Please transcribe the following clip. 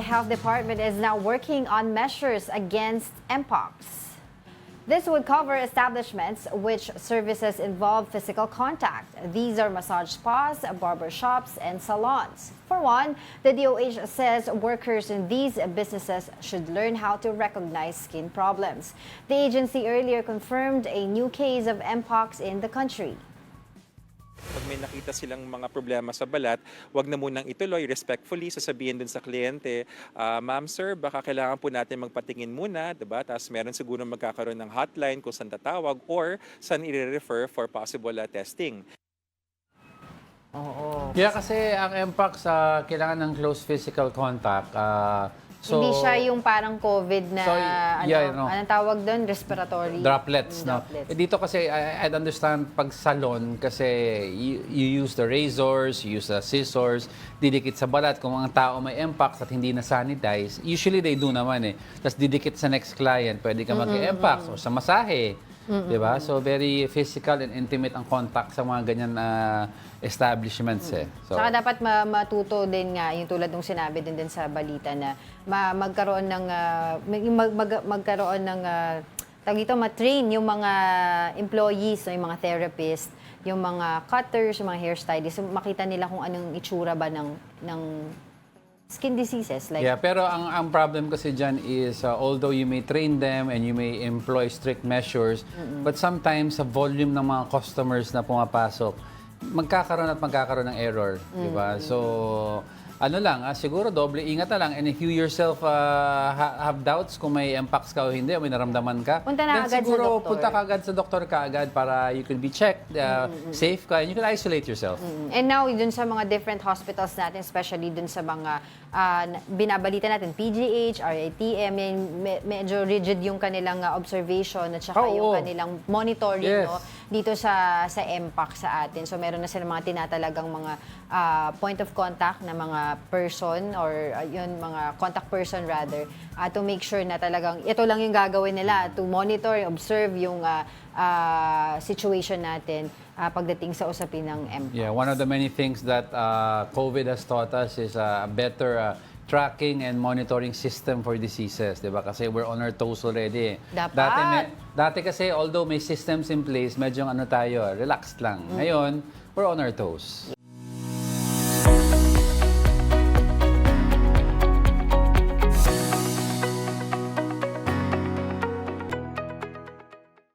Health Department is now working on measures against Mpox. This would cover establishments which services involve physical contact. These are massage spas, barber shops, and salons. For one, the DOH says workers in these businesses should learn how to recognize skin problems. The agency earlier confirmed a new case of Mpox in the country. Pag may nakita silang mga problema sa balat, wag na munang ituloy, respectfully sasabihin dun sa kliyente, ma'am, sir, baka kailangan po natin magpatingin muna, diba? Tapos meron siguro magkakaroon ng hotline kung saan tatawag or saan i-refer for possible testing. Oo. Yeah, kasi ang Mpox, kailangan ng close physical contact. Hindi siya yung parang COVID na, anong tawag doon? Respiratory? Droplets, no? Droplets. Dito kasi, I'd understand pag salon, kasi you use the razors, you use the scissors, didikit sa balat. Kung ang tao may Mpox at hindi na-sanitize, usually they do naman eh. Tapos didikit sa next client, pwede ka mag-Mpox o sa masahe. Diba? So, very physical and intimate ang contact sa mga ganyan na establishments eh. So, Saka dapat matuto din nga, yung tulad ng sinabi din sa balita na magkaroon ng, tawag dito, matrain yung mga employees, yung mga therapists, yung mga cutters, yung mga hairstylists, makita nila kung anong itsura ba ng skin diseases. Like, yeah, pero ang problem kasi dyan is although you may train them and you may employ strict measures, but sometimes sa volume ng mga customers na pumapasok, magkakaroon ng error, di ba? So, ano lang, siguro doble ingat na lang. And if you yourself have doubts kung may Mpox ka o hindi, o may naramdaman ka, punta na agad siguro sa doktor. punta ka agad sa doktor kaagad para you can be checked, safe ka, and you can isolate yourself. And now, dun sa mga different hospitals natin, especially dun sa mga binabalita natin, PGH, RITM, medyo rigid yung kanilang observation at saka yung kanilang monitoring dito sa Mpox sa atin. So, meron na silang mga tinatalagang mga point of contact na mga person or mga contact person rather, to make sure na talagang ito lang yung gagawin nila, to monitor, observe yung situation natin pagdating sa usapin ng Mpox. Yeah, one of the many things that COVID has taught us is a better tracking and monitoring system for diseases, di ba? Kasi we're on our toes already. Dapat. Dati kasi, although may systems in place, medyo relaxed lang. Ngayon, we're on our toes.